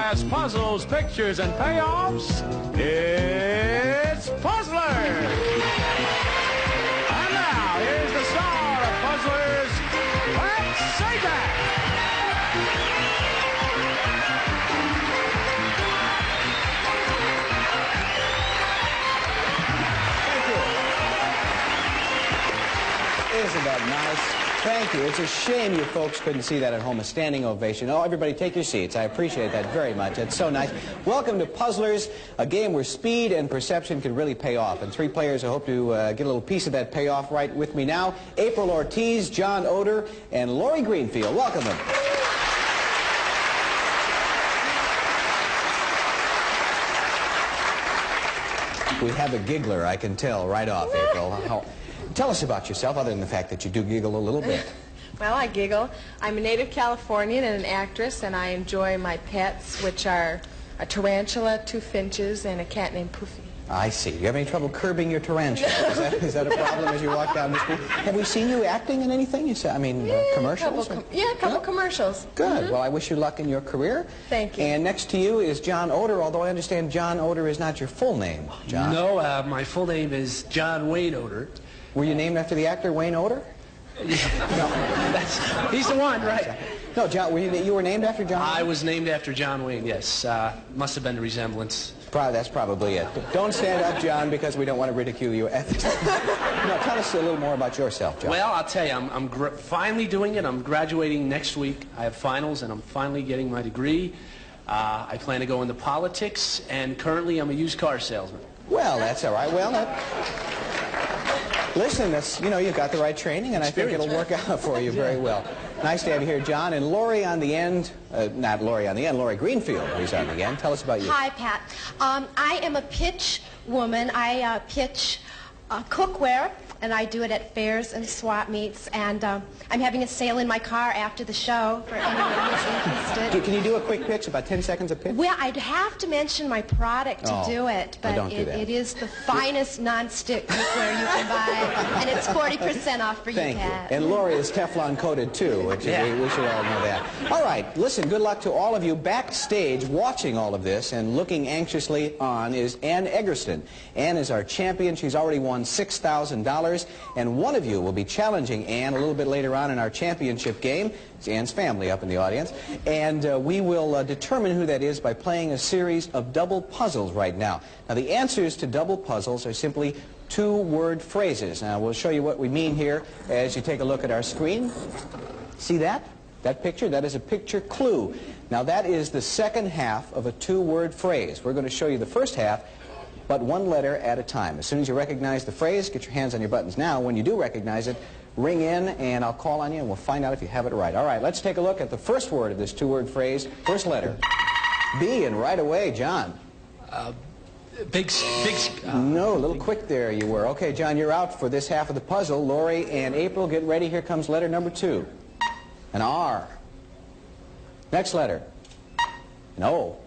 best puzzles, pictures, and payoffs, it's Puzzlers! And now, here's the star of Puzzlers, Let's Say That! Isn't that nice? Thank you. It's a shame you folks couldn't see that at home, a standing ovation. Oh, everybody take your seats. I appreciate that very much. It's so nice. Welcome to Puzzlers, a game where speed and perception can really pay off. And three players who hope to get a little piece of that payoff right with me now. April Ortiz, John Oder, and Lori Greenfield. Welcome them. We have a giggler, I can tell right off, April. Tell us about yourself, other than the fact that you do giggle a little bit. Well, I giggle. I'm a native Californian and an actress, and I enjoy my pets, which are a tarantula, 2 finches, and a cat named Poofy. I see. You have any trouble curbing your tarantula? Is that a problem as you walk down the street? Have we seen you acting in anything? You say, commercials? A couple commercials. Good. Well, I wish you luck in your career. Thank you. And next to you is John Oder, although I understand John Oder is not your full name, John. No, my full name is John Wayne Oder. Were you named after the actor Wayne Oder? No, he's the one, right? No, John, you were named after John? I was named after John Wayne, yes. Must have been a resemblance. That's probably it. Don't stand up, John, because we don't want to ridicule you. No, tell us a little more about yourself, John. Well, I'll tell you, I'm finally doing it. I'm graduating next week. I have finals, and I'm finally getting my degree. I plan to go into politics, and currently I'm a used car salesman. Well, that's all right. Well, listen, you've got the right training, and I think it'll work out for you very well. Nice to have you here, John. And Lori on the end, not Lori on the end, Lori Greenfield, who's on the end. Tell us about you. Hi, Pat. I am a pitch woman. I pitch cookware, and I do it at fairs and swap meets. And I'm having a sale in my car after the show for anyone who's interested. Can you do a quick pitch, about 10 seconds of pitch? Well, I'd have to mention my product to do it, but don't do that. It is the finest non-stick cookware you can buy, and it's 40% off for you, Pat. Thank you. And Lori is Teflon coated, too, which we should all know that. All right, listen, good luck to all of you. Backstage, watching all of this and looking anxiously on is Ann Eggerston. Ann is our champion. She's already won $6,000, and one of you will be challenging Ann a little bit later on in our championship game. It's Ann's family up in the audience. And we will determine who that is by playing a series of double puzzles right now. Now, the answers to double puzzles are simply 2-word phrases. Now, we'll show you what we mean here as you take a look at our screen. See that? That picture? That is a picture clue. Now, that is the second half of a 2-word phrase. We're going to show you the first half, but one letter at a time. As soon as you recognize the phrase, get your hands on your buttons now. When you do recognize it, ring in, and I'll call on you, and we'll find out if you have it right. All right, let's take a look at the first word of this 2-word phrase. First letter. B, and right away, John. No, a little quick there you were. Okay, John, you're out for this half of the puzzle. Lori and April, get ready. Here comes letter number 2. An R. Next letter. An O.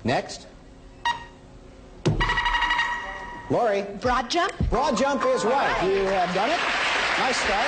Next. Lori. Broad jump? Broad jump is right. You have done it. Nice start.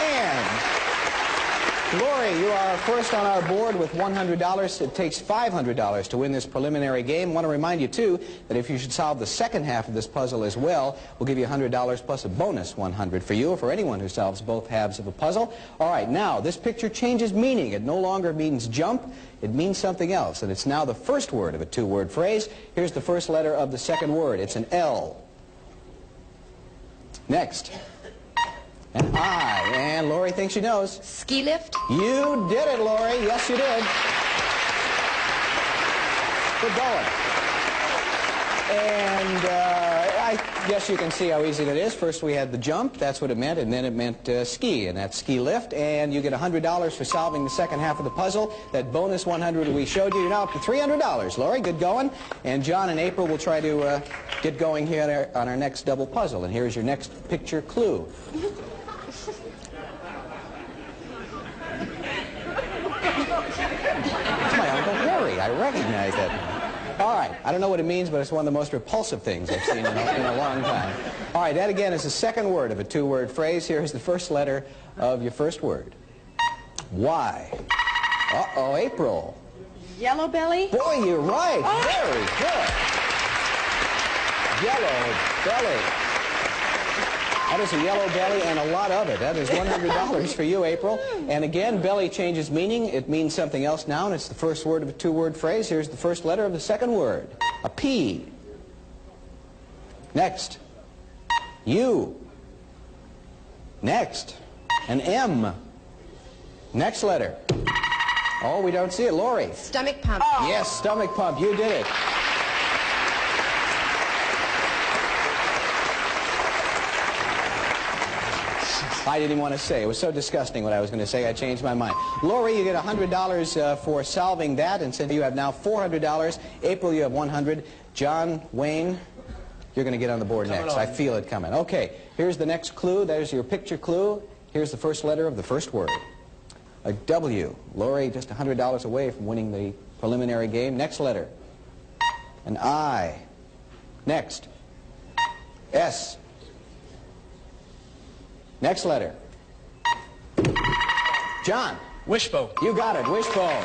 And Lori, you are first on our board with $100. It takes $500 to win this preliminary game. I want to remind you, too, that if you should solve the second half of this puzzle as well, we'll give you $100 plus a bonus $100 for you or for anyone who solves both halves of a puzzle. All right, now, this picture changes meaning. It no longer means jump. It means something else, and it's now the first word of a 2-word phrase. Here's the first letter of the second word. It's an L. Next. An I. And Lori thinks she knows. Ski lift? You did it, Lori. Yes, you did. Good going. And I guess you can see how easy that is. First we had the jump. That's what it meant. And then it meant ski. And that's ski lift. And you get $100 for solving the second half of the puzzle. That bonus $100 we showed you. You're now up to $300. Lori, good going. And John and April will try to get going here on our next double puzzle. And here's your next picture clue. It's my Uncle Harry. I recognize that. All right. I don't know what it means, but it's one of the most repulsive things I've seen in a long time. All right. That, again, is the second word of a 2-word phrase. Here is the first letter of your first word. Y. Uh-oh, April. Yellow belly. Boy, you're right. Very good. Yellow belly. That is a yellow belly and a lot of it. That is $100 for you, April. And again, belly changes meaning. It means something else now, and it's the first word of a two-word phrase. Here's the first letter of the second word. A P. Next. U. Next. An M. Next letter. Oh, we don't see it. Lori. Stomach pump. Yes, stomach pump. You did it. I didn't want to say. It was so disgusting what I was going to say. I changed my mind. Lori, you get $100 for solving that, and since you have now $400, April, you have $100. John, Wayne, you're going to get on the board next. I feel it coming. Okay, here's the next clue. There's your picture clue. Here's the first letter of the first word. A W. Lori, just $100 away from winning the preliminary game. Next letter. An I. Next. S. Next letter. John. Wishbone. You got it. Wishbone.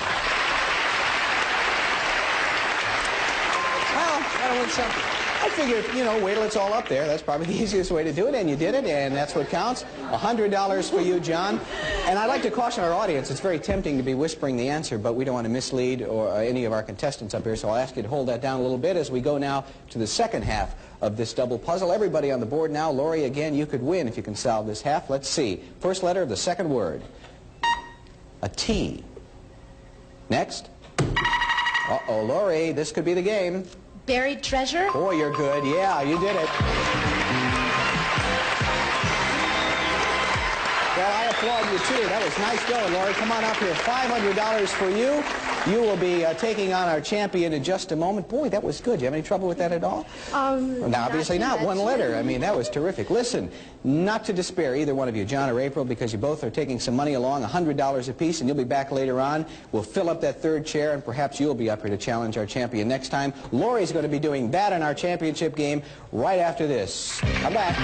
Well, Gotta win something. I figured, you know, wait till it's all up there. That's probably the easiest way to do it, and you did it, and that's what counts. $100 for you, John. And I'd like to caution our audience, it's very tempting to be whispering the answer, but we don't want to mislead or any of our contestants up here, so I'll ask you to hold that down a little bit as we go now to the second half of this double puzzle. Everybody on the board now. Lori, again, you could win if you can solve this half. Let's see. First letter of the second word. A T. Next. Uh-oh, Lori, this could be the game. Buried treasure. Boy, you're good. Yeah, you did it. Well, I applaud you, too. That was nice going, Lori. Come on up here. $500 for you. You will be taking on our champion in just a moment. Boy, that was good. You have any trouble with that at all? Now, obviously not. One letter. I mean, that was terrific. Listen, not to despair, either one of you, John or April, because you both are taking some money along, $100 apiece, and you'll be back later on. We'll fill up that third chair, and perhaps you'll be up here to challenge our champion next time. Lori's going to be doing that in our championship game right after this. Come back.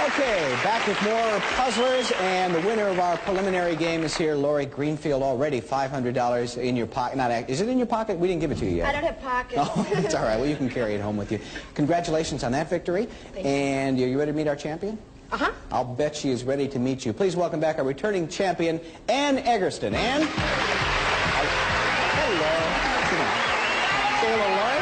Okay, back with more puzzlers, and the winner of our preliminary game is here, Lori Greenfield. Already $500 in your pocket. Is it in your pocket? We didn't give it to you yet. I don't have pockets. Oh, it's all right. Well, you can carry it home with you. Congratulations on that victory. Thank you. And are you ready to meet our champion? Uh-huh. I'll bet she is ready to meet you. Please welcome back our returning champion, Ann Eggerston. Ann? Hello. Come on. Say hello, Lori.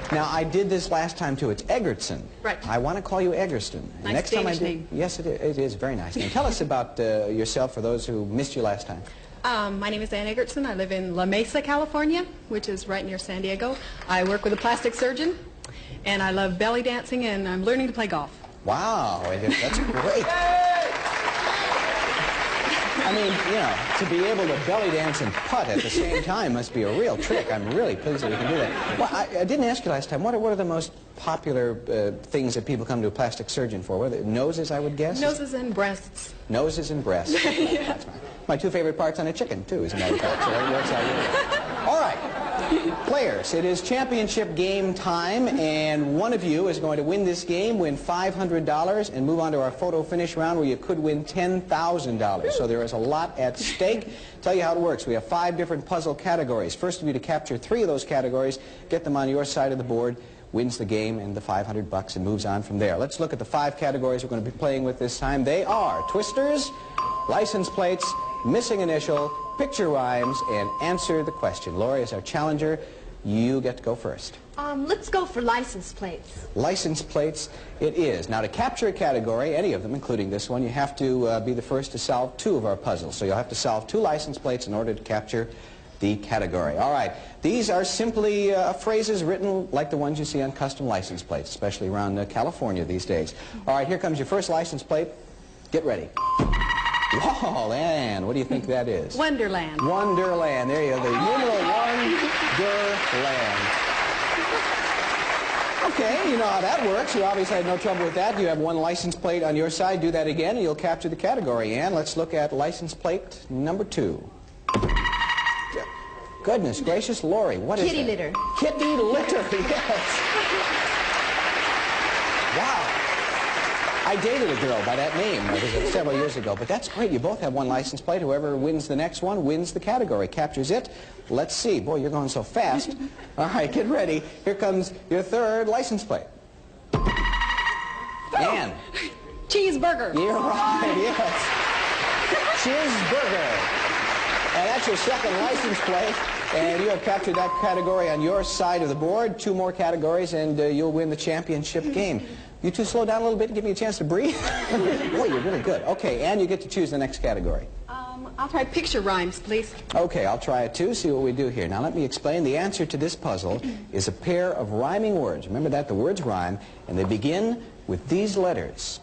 Now, I did this last time, too. It's Eggertson. Right. I want to call you Eggerston. Nice next time Danish I do, name. yes, it is a very nice name. Tell us about yourself for those who missed you last time. My name is Ann Eggertson. I live in La Mesa, California, which is right near San Diego. I work with a plastic surgeon, and I love belly dancing, and I'm learning to play golf. Wow, that's great. I mean, you know, to be able to belly dance and putt at the same time must be a real trick. I'm really pleased that we can do that. Well, I didn't ask you last time, what are the most popular things that people come to a plastic surgeon for? What are they? Noses, I would guess? Noses and breasts. Noses and breasts. Yeah. That's my two favorite parts on a chicken, too, as a matter of fact. So that works out really well. All right. Players, it is championship game time, and one of you is going to win this game, win $500, and move on to our photo finish round where you could win $10,000. So there is a lot at stake. Tell you how it works. We have 5 different puzzle categories. First of you to capture 3 of those categories, get them on your side of the board, wins the game and the $500 and moves on from there. Let's look at the 5 categories we're going to be playing with this time. They are twisters, license plates, missing initial, picture rhymes, and answer the question. Lori is our challenger. You get to go first. Let's go for license plates. License plates it is. Now, to capture a category, any of them, including this one, you have to be the first to solve 2 of our puzzles. So you'll have to solve 2 license plates in order to capture the category. All right. These are simply phrases written like the ones you see on custom license plates, especially around California these days. All right, here comes your first license plate. Get ready. Whoa, Ann, what do you think that is? Wonderland. Wonderland. There you go. The numeral Wonderland. Okay, you know, that works. You obviously had no trouble with that. You have one license plate on your side. Do that again, and you'll capture the category. And let's look at license plate number 2. Goodness gracious, Lori, what is that? Kitty litter. Kitty litter, yes. Wow. I dated a girl by that name several years ago, but that's great. You both have one license plate. Whoever wins the next one wins the category, captures it. Let's see. Boy, you're going so fast. All right, get ready. Here comes your third license plate. Ann. Cheeseburger. You're right, yes. Cheeseburger. And that's your second license plate. And you have captured that category on your side of the board. 2 more categories, and you'll win the championship game. You two slow down a little bit and give me a chance to breathe? Boy, you're really good. Okay, and you get to choose the next category. I'll try picture rhymes, please. Okay, I'll try it too, see what we do here. Now let me explain. The answer to this puzzle is a pair of rhyming words. Remember that? The words rhyme, and they begin with these letters.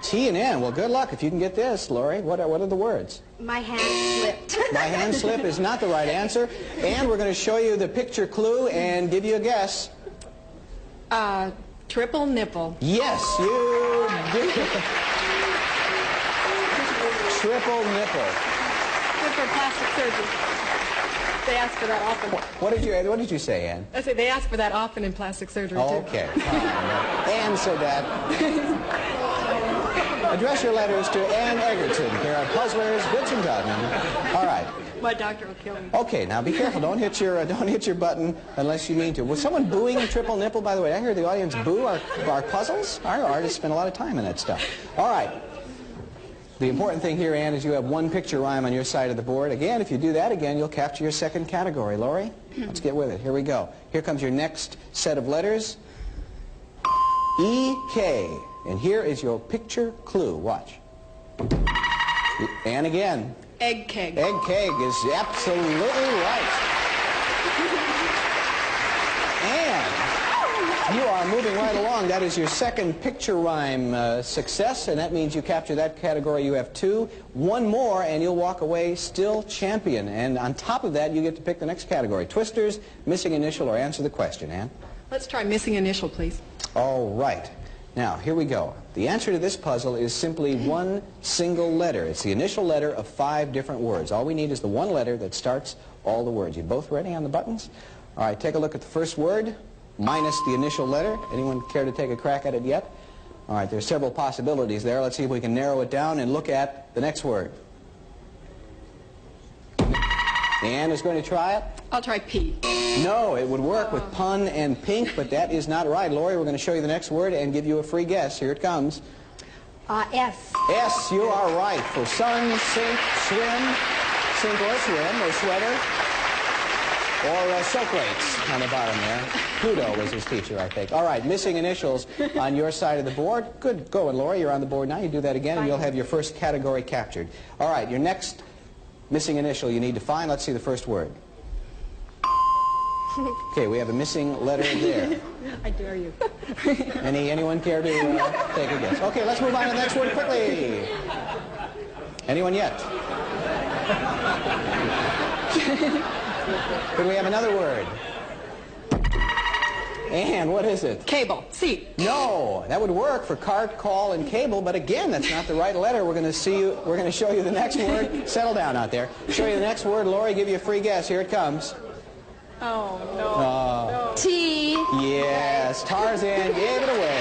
T and N. Well, good luck if you can get this, Lori. What are the words? My hand slipped. My hand slip is not the right answer. And we're going to show you the picture clue and give you a guess. Triple nipple. Yes, you did. Triple nipple. Good for plastic surgery. They ask for that often. What did you say, Ann? I say they ask for that often in plastic surgery, too. Okay. Ann said that. Address your letters to Ann Egerton, care of Puzzlers, Goods and Gutman. All right. My doctor will kill me. Okay, now be careful. Don't hit your button unless you mean to. Was someone booing triple nipple, by the way? I hear the audience boo our puzzles. Our artists spend a lot of time in that stuff. All right. The important thing here, Ann, is you have one picture rhyme on your side of the board. Again, if you do that again, you'll capture your second category. Lori, let's get with it. Here we go. Here comes your next set of letters. E-K. And here is your picture clue. Watch. And again. Egg keg. Egg keg is absolutely right. And you are moving right along. That is your second picture rhyme success, and that means you capture that category. You have 2. 1 more, and you'll walk away still champion. And on top of that, you get to pick the next category. Twisters, missing initial, or answer the question, Ann. Let's try missing initial, please. All right. Now, here we go. The answer to this puzzle is simply one single letter. It's the initial letter of 5 different words. All we need is the one letter that starts all the words. You both ready on the buttons? All right, take a look at the first word, minus the initial letter. Anyone care to take a crack at it yet? All right, there's several possibilities there. Let's see if we can narrow it down and look at the next word. Ann is going to try it. I'll try P. No, it would work with pun and pink, but that is not right. Lori, we're going to show you the next word and give you a free guess. Here it comes. S. S, you are right. For sun, sink, swim, sink or swim, or sweater, or Socrates on the bottom there. Pluto was his teacher, I think. All right, missing initials on your side of the board. Good going, Lori. You're on the board now. You do that again, and you'll have your first category captured. All right, your next missing initial you need to find. Let's see the first word. Okay, we have a missing letter there. I dare you. Anyone care to take a guess? Okay, let's move on to the next word quickly. Anyone yet? Could we have another word? And what is it? Cable. C. No, that would work for cart, call, and cable, but again, that's not the right letter. We're going to show you the next word. Settle down out there. Show you the next word. Lori, give you a free guess. Here it comes. Oh, no. No. T. Yes, Tarzan gave it away.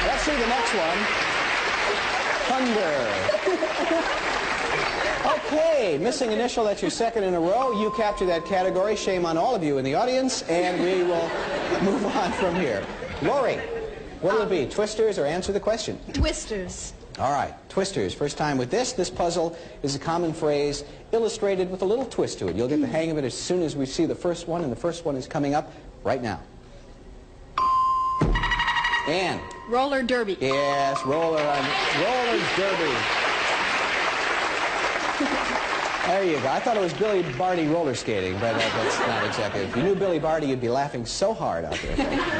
Let's see the next one. Thunder. Okay, missing initial, that's your second in a row. You capture that category. Shame on all of you in the audience, and we will move on from here. Lori, what will it be, twisters or answer the question? Twisters. All right, twisters. First time with this. This puzzle is a common phrase illustrated with a little twist to it. You'll get the hang of it as soon as we see the first one, and the first one is coming up right now. Ann. Roller derby. Yes, roller derby. There you go. I thought it was Billy Barty roller skating, but that's not exactly. If you knew Billy Barty, you'd be laughing so hard out there.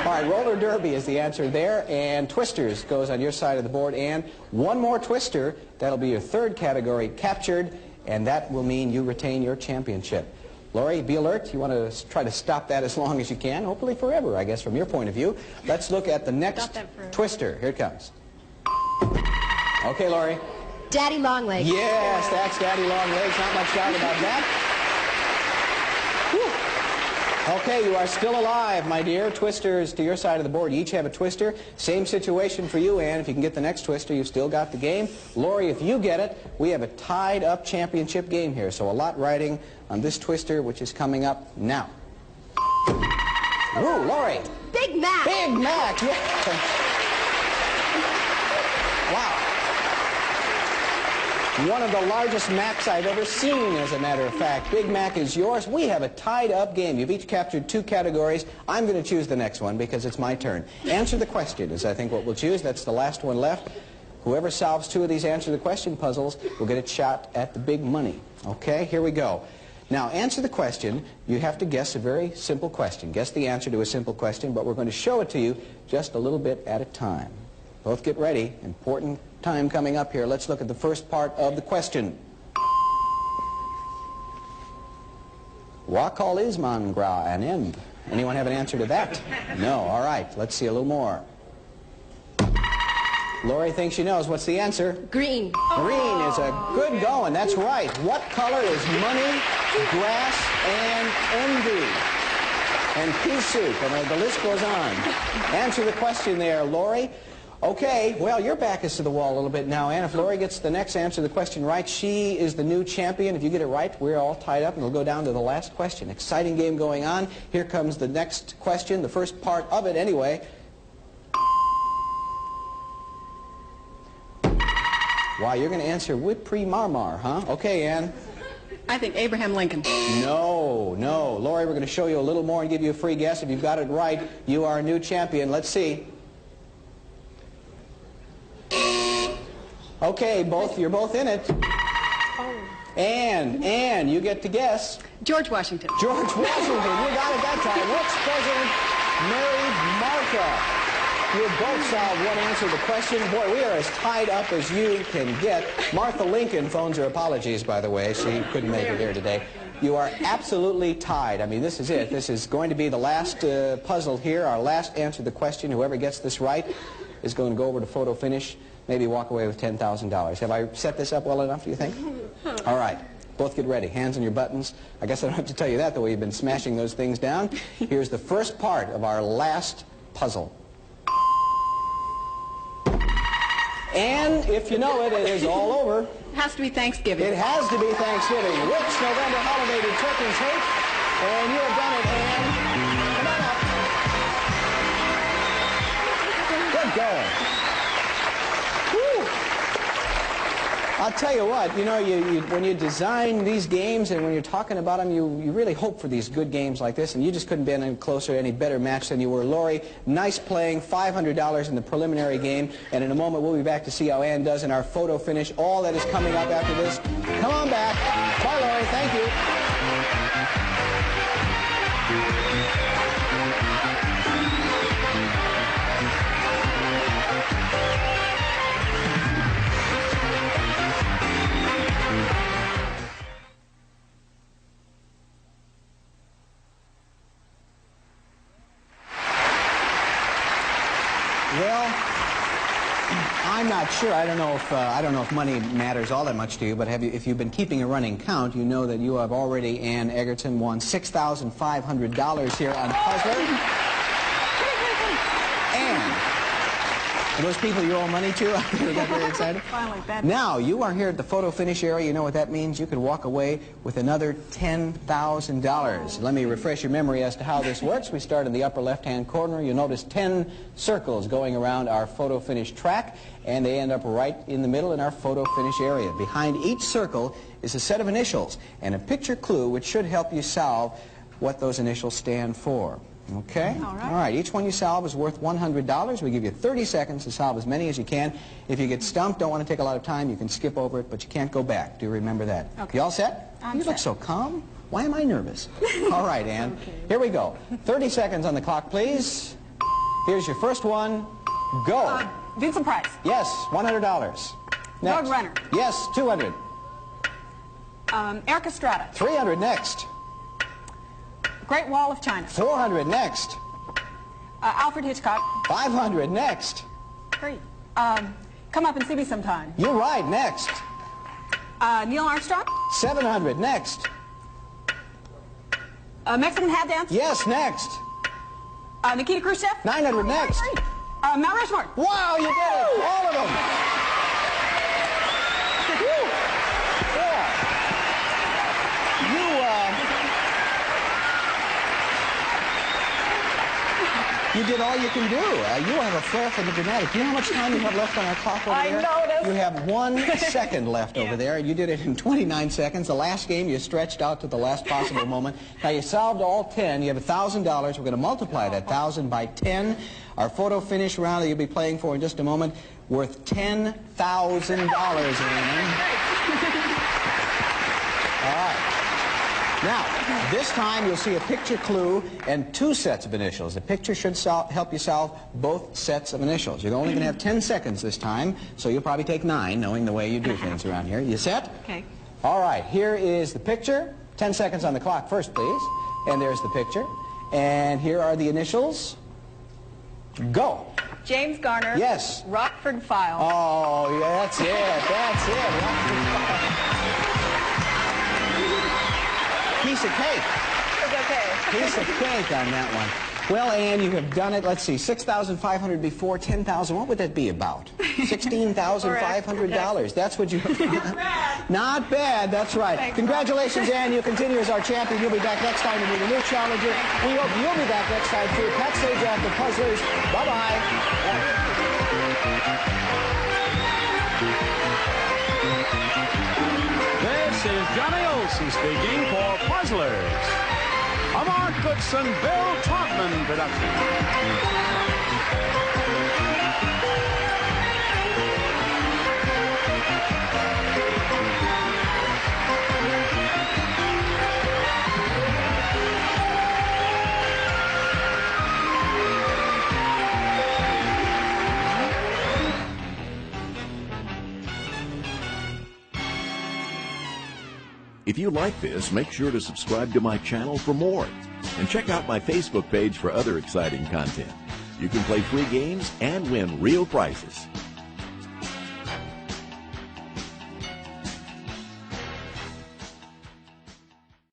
All right, roller derby is the answer there, and twisters goes on your side of the board. And one more twister, that'll be your third category captured, and that will mean you retain your championship. Lori, be alert. You want to try to stop that as long as you can, hopefully forever, I guess, from your point of view. Let's look at the next twister. Here it comes. Okay, Lori. Daddy Longlegs. Yes, that's Daddy Longlegs. Not much doubt about that. Okay, you are still alive, my dear. Twisters to your side of the board. You each have a twister. Same situation for you, Ann. If you can get the next twister, you've still got the game. Lori, if you get it, we have a tied-up championship game here. So a lot riding on this twister, which is coming up now. Ooh, Lori. Big Mac. Big Mac, yeah. Wow. One of the largest Macs I've ever seen, as a matter of fact. Big Mac is yours. We have a tied-up game. You've each captured 2 categories. I'm going to choose the next one because it's my turn. Answer the question is, I think, what we'll choose. That's the last one left. Whoever solves 2 of these answer the question puzzles will get a shot at the big money. Okay, here we go. Now, answer the question. You have to guess a very simple question. Guess the answer to a simple question, but we're going to show it to you just a little bit at a time. Both get ready. Important time coming up here. Let's look at the first part of the question. Wakal is mangra an end. Anyone have an answer to that? No. All right. Let's see a little more. Lori thinks she knows. What's the answer? Green. Green is a good going. That's right. What color is money, grass, and envy? And pea soup. And the list goes on. Answer the question there, Lori. Okay, well, your back is to the wall a little bit now, Ann. If Lori gets the next answer to the question right, she is the new champion. If you get it right, we're all tied up, and we'll go down to the last question. Exciting game going on. Here comes the next question, the first part of it anyway. Wow, you're going to answer Whippre Marmar, huh? Okay, Ann. I think Abraham Lincoln. No, no. Lori, we're going to show you a little more and give you a free guess. If you've got it right, you are a new champion. Let's see. Okay, you're both in it. And you get to guess. George Washington. George Washington, you got it that time. Which president married Martha? You both solved one answer to the question. Boy, we are as tied up as you can get. Martha Lincoln phones her apologies, by the way. She couldn't make it here today. You are absolutely tied. I mean, this is it. This is going to be the last puzzle here, our last answer to the question. Whoever gets this right is going to go over to photo finish, maybe walk away with $10,000. Have I set this up well enough, do you think? All right. Both get ready. Hands on your buttons. I guess I don't have to tell you that, the way you've been smashing those things down. Here's the first part of our last puzzle. And if you know it, it is all over. It has to be Thanksgiving. It has to be Thanksgiving. Which November holiday do turkeys hate? And you have done it, Ann. Come on up. Good going. Whew. I'll tell you what, you know, when you design these games and when you're talking about them, you really hope for these good games like this, and you just couldn't be any closer, any better match than you were. Lori, nice playing, $500 in the preliminary game, and in a moment we'll be back to see how Ann does in our photo finish. All that is coming up after this. Come on back. Bye, Lori. Thank you. Well, I'm not sure. I don't know if money matters all that much to you, but if you've been keeping a running count, you know that you have already, Ann Egerton, won $6,500 here on Puzzler. And those people you owe money to, they got very excited. Now, you are here at the photo finish area. You know what that means? You could walk away with another $10,000. Let me refresh your memory as to how this works. We start in the upper left-hand corner. You'll notice 10 circles going around our photo finish track, and they end up right in the middle in our photo finish area. Behind each circle is a set of initials and a picture clue which should help you solve what those initials stand for. Okay? All right. Each one you solve is worth $100. We give you 30 seconds to solve as many as you can. If you get stumped, don't want to take a lot of time, you can skip over it, but you can't go back. Do remember that. Okay. You all set? You look so calm. Why am I nervous? All right, Ann. Okay. Here we go. 30 seconds on the clock, please. Here's your first one. Go. Vincent Price. Yes, $100. Next. Road Runner. Yes, $200. Eric Estrada. $300 next. Great Wall of China. 400 next. Alfred Hitchcock. 500 next. Great. Come Up and See Me Sometime. You're right, next. Neil Armstrong. 700 next. Mexican Hat Dance. Yes, next. Nikita Khrushchev. 900 next. Mount Rushmore. Wow, you did it! All of them! Woo. You did all you can do. You have a flair for the dramatic. Do you know how much time you have left on our clock over there? I noticed. You have 1 second left over there. You did it in 29 seconds. The last game, you stretched out to the last possible moment. Now, you solved all 10. You have $1,000. We're going to multiply that 1,000 by 10. Our photo finish round that you'll be playing for in just a moment, worth $10,000, Ann. All right. Now, this time you'll see a picture clue and 2 sets of initials. The picture should help you solve both sets of initials. You're only going to have 10 seconds this time, so you'll probably take 9, knowing the way you do things around here. You set? Okay. All right, here is the picture. 10 seconds on the clock first, please. And there's the picture. And here are the initials. Go. James Garner. Yes. Rockford File. Oh, yeah, that's it. That's it. Rockford File. Piece of cake. It's okay. Piece of cake on that one. Well, Ann, you have done it. Let's see, 6,500 before 10,000. What would that be about? $16,500. That's what you. Not bad. Not bad. That's right. Thanks, Congratulations, Ann. You continue as our champion. You'll be back next time to meet a new challenger. We hope you'll be back next time too. Backstage after Puzzlers. Bye-bye. This is Johnny Olson speaking for Puzzlers. A Mark Goodson, Bill Trotman production. If you like this, make sure to subscribe to my channel for more. And check out my Facebook page for other exciting content. You can play free games and win real prizes.